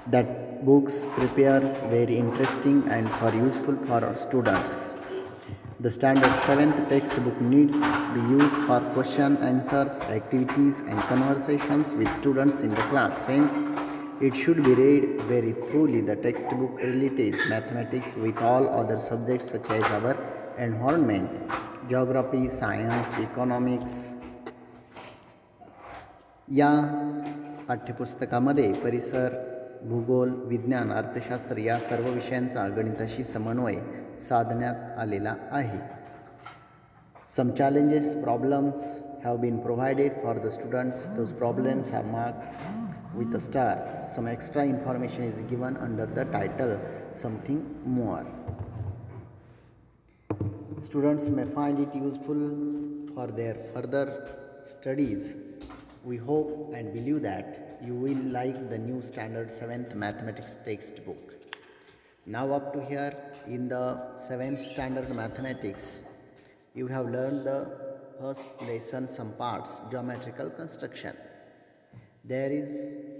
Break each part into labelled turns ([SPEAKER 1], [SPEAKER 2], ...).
[SPEAKER 1] that books prepares very interesting and for useful for our students. The standard 7th textbook needs be used for question answers, activities and conversations with students in the class. Hence, it should be read very thoroughly. The textbook relates mathematics with all other subjects such as our environment, geography, science, economics. या पाठ्यपुस्तकामध्ये परिसर, भूगोल, विज्ञान, अर्थशास्त्र या सर्व विषयांचा गणिताशी समन्वय साधण्यात आलेला आहे. Some challenges, problems have been provided for the students. Those problems are marked with a star. Some extra information is given under the title something more. Students may find it useful for their further studies. We hope and believe that you will like the new standard 7th mathematics textbook. Now up to here in the 7th standard mathematics, you have learned the first lesson, some parts, geometrical construction. There is,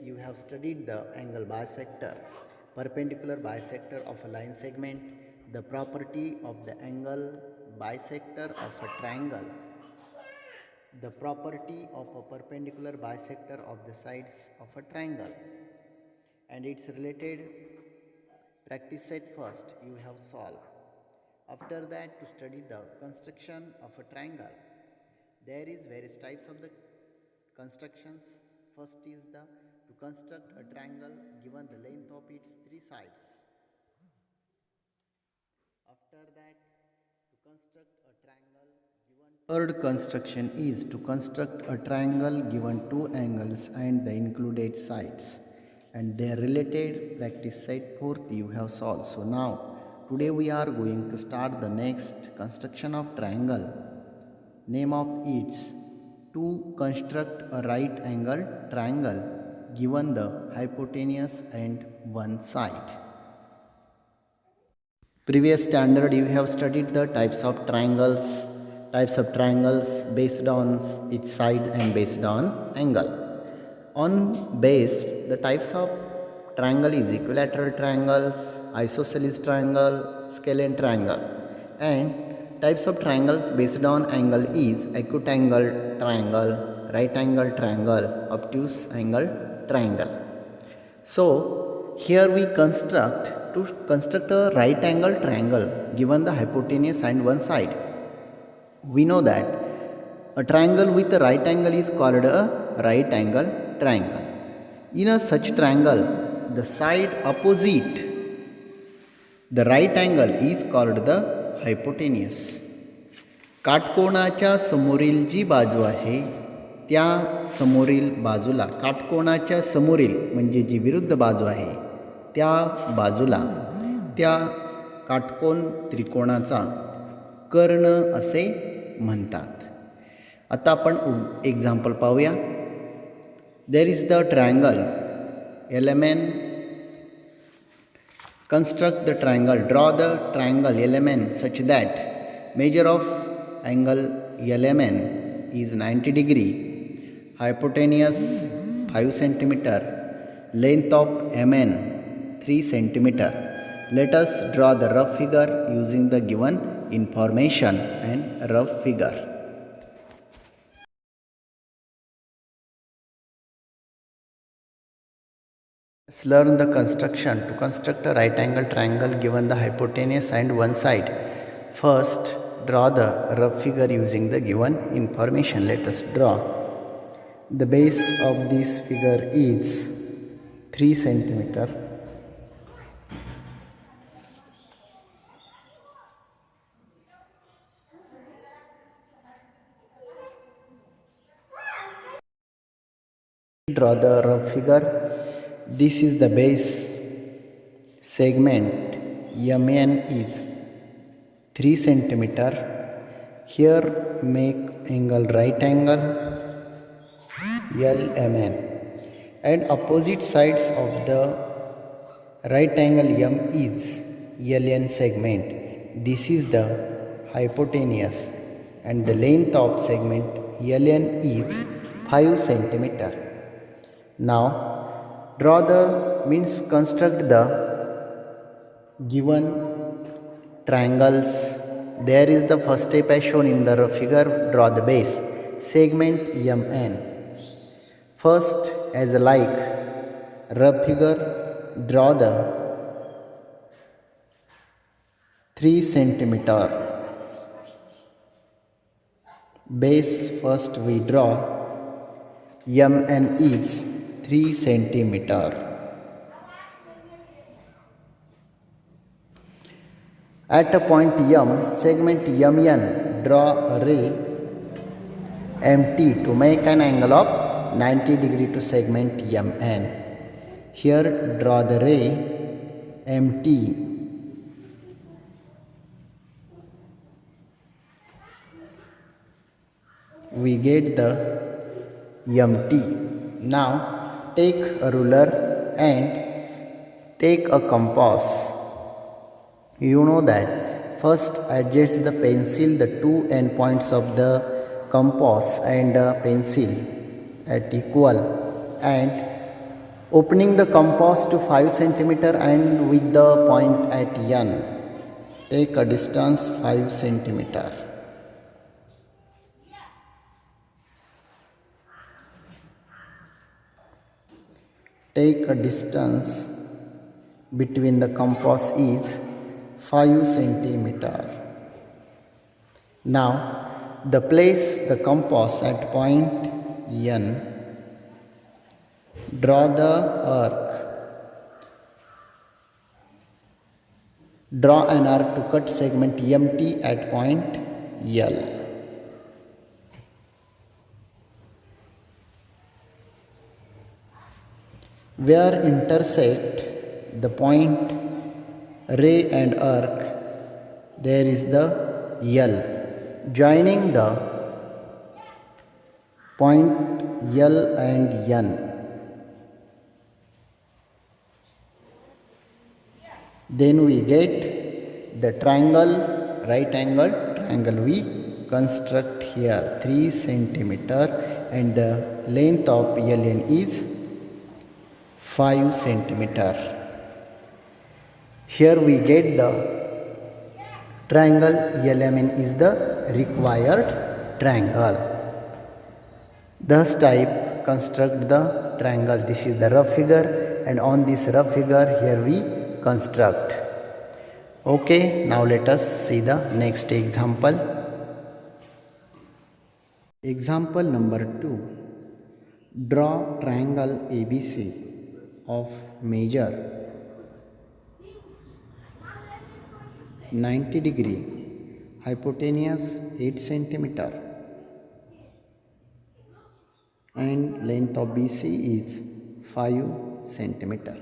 [SPEAKER 1] you have studied the angle bisector, perpendicular bisector of a line segment, the property of the angle bisector of a triangle, the property of a perpendicular bisector of the sides of a triangle, and its related practice set first you have solved. After that, to study the construction of a triangle, there is various types of the constructions. First is the to construct a triangle given the length of its three sides. After that, to construct a triangle given third construction is to construct a triangle given two angles and the included sides, and their related practice set fourth you have solved. So now today we are going to start the next construction of triangle. Name of its to construct a right angle triangle given the hypotenuse and one side. Previous standard you have studied the types of triangles based on its side and based on angle. On base, the types of triangle is equilateral triangles, isosceles triangle, scalene triangle, and types of triangles based on angle is acute angle triangle, right angle triangle, obtuse angle triangle. So here we construct a right angle triangle given the hypotenuse and one side. We know that a triangle with a right angle is called a right angle triangle. In a such triangle, the side opposite the right angle is called the hypotenuse. काटकोनाच्या समोरील जी बाजू आहे त्या समोरील बाजूला, काटकोनाच्या समोरील म्हणजे जी विरुद्ध बाजू आहे त्या बाजूला त्या काटकोन त्रिकोणाचा कर्ण असे म्हणतात. आता आपण एक्झाम्पल पाहूया. There is the triangle LMN. Construct the triangle. Draw the triangle LMN such that measure of angle LMN is 90 degree, hypotenuse 5 cm, length of MN 3 cm. Let us draw the rough figure using the given information and rough figure. Let's learn the construction. To construct a right angle triangle given the hypotenuse and one side, first draw the rough figure using the given information. Let us draw. The base of this figure is 3 cm. Draw the rough figure. This is the base segment. MN is 3 cm. Here make angle right angle LMN, and opposite sides of the right angle M is LN segment. This is the hypotenuse and the length of segment LN is 5 cm. Now Draw the means construct the given triangles. There is the first step as shown in the figure. Draw the base segment MN. First, as a like rough figure, draw the 3 centimeter base. First we draw MN is 3 centimeter. At a point M, segment MN, draw a ray MT to make an angle of 90 degree to segment MN. Here draw the ray MT we get the MT. Now take a ruler and take a compass. You know that first adjust the pencil, the two end points of the compass and pencil at equal, and opening the compass to 5 centimeter and with the point at N, take a distance 5 centimeter. Take a distance between the compass is 5 centimeter. Now the place the compass at point N. Draw the arc. Draw an arc to cut segment MT at point L. Where intersect the point ray and arc, there is the L. Joining the point L and N, then we get the triangle, right angle triangle we construct here 3 centimeter and the length of LN is 5 centimeter. Here we get the triangle LMN is the required triangle. Thus type construct the triangle. This is the rough figure, and on this rough figure here we construct. Okay, now let us see the next example. Example number 2. Draw triangle ABC of measure 90 degree, hypotenuse 8 centimeter and length of BC is 5 centimeter.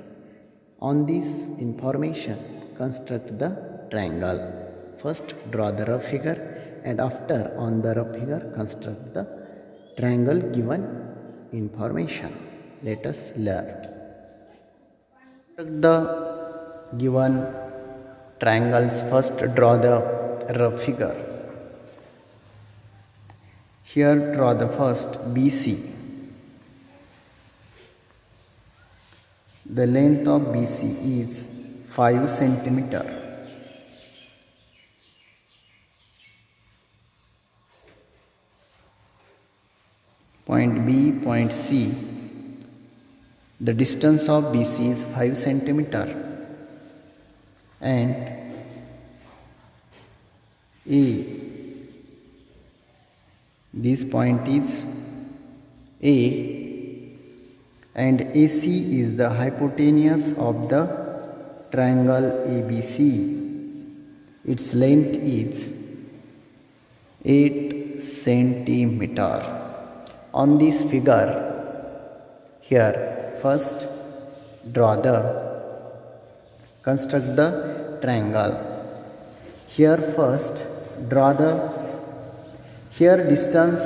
[SPEAKER 1] On this information, construct the triangle. First draw the rough figure, and after on the rough figure construct the triangle given information. Let us learn. The given triangles, first draw the rough figure. Here draw the first BC. The length of BC is 5 centimeter. Point B, point C. The distance of BC is 5 centimeter. And A. This point is A, and AC is the hypotenuse of the triangle ABC. Its length is 8 centimeter. On this figure, here first construct the triangle. Here first draw the, here distance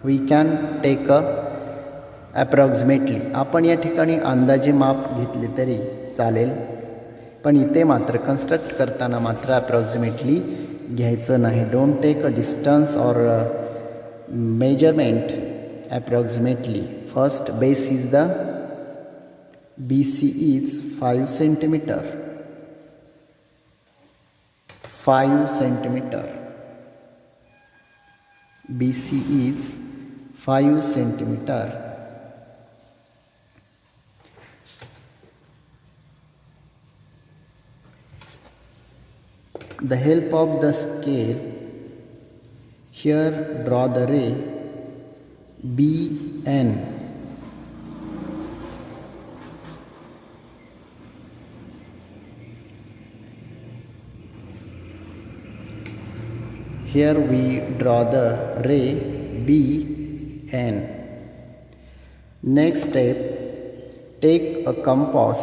[SPEAKER 1] we can take a approximately. आपण या ठिकाणी अंदाजे माप घेतले तरी चालेल, पण इथे मात्र कन्स्ट्रक्ट करताना मात्र अप्रॉक्सिमेटली घ्यायचं नाही. डोंट टेक अ डिस्टन्स और measurement approximately. First base is the BC is 5 centimeter. 5 centimeter. BC is 5 centimeter. The help of the scale, here draw the ray BN. Here we draw the ray BN. Next step, take a compass.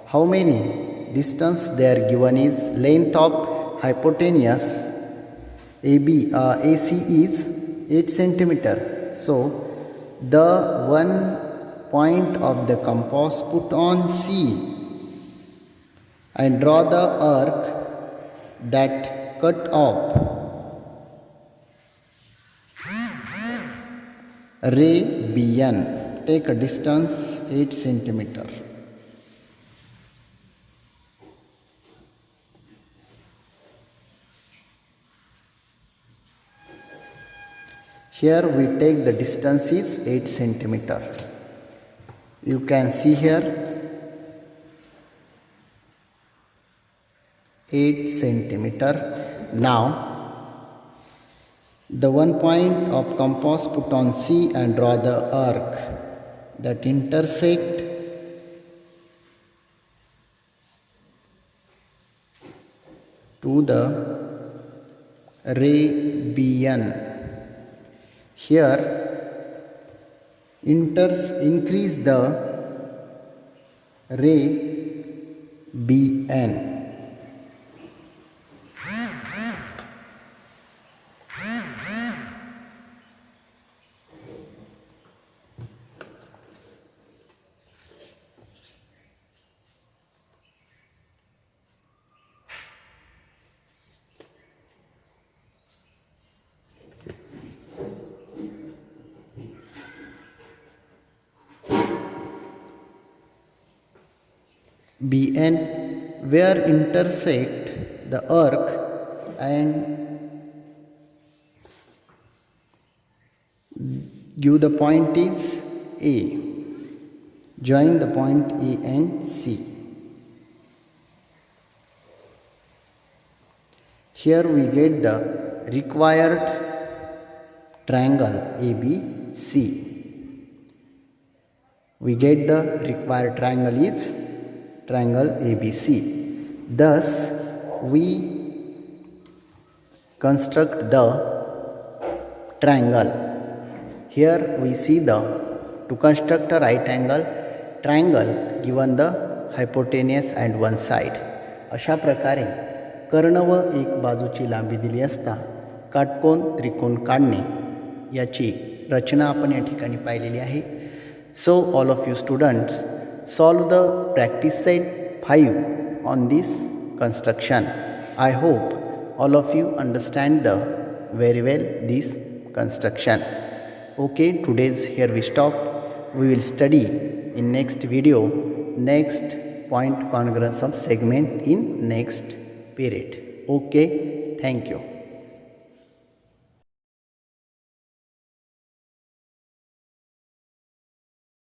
[SPEAKER 1] How many distance they are given is length of hypotenuse AC is 8 centimeter. So the one point of the compass put on C and draw the arc that cut off ray BN. Take a distance 8 centimeter. Here we take the distance is 8 centimeter. You can see here 8 centimeter. Now the one point of compass put on C and draw the arc that intersect to the ray BN. Here increase the ray BN. BN where intersect the arc and give the point is A. Join the point A and C. Here we get the required triangle ABC. We get the required triangle is triangle ABC. Thus we construct the triangle. Here we see to construct a right angle triangle given the hypotenuse and one side. अशा प्रकारे कर्ण व एक बाजूची लांबी दिली असता काटकोन त्रिकोण काढणे याची रचना आपण या ठिकाणी पाहिलेली आहे. So all of you students solve the practice set 5 on this construction. I hope all of you understand very well this construction. Okay, today's here we stop. We will study in next video next point congruence of segment in next period. Okay, thank you.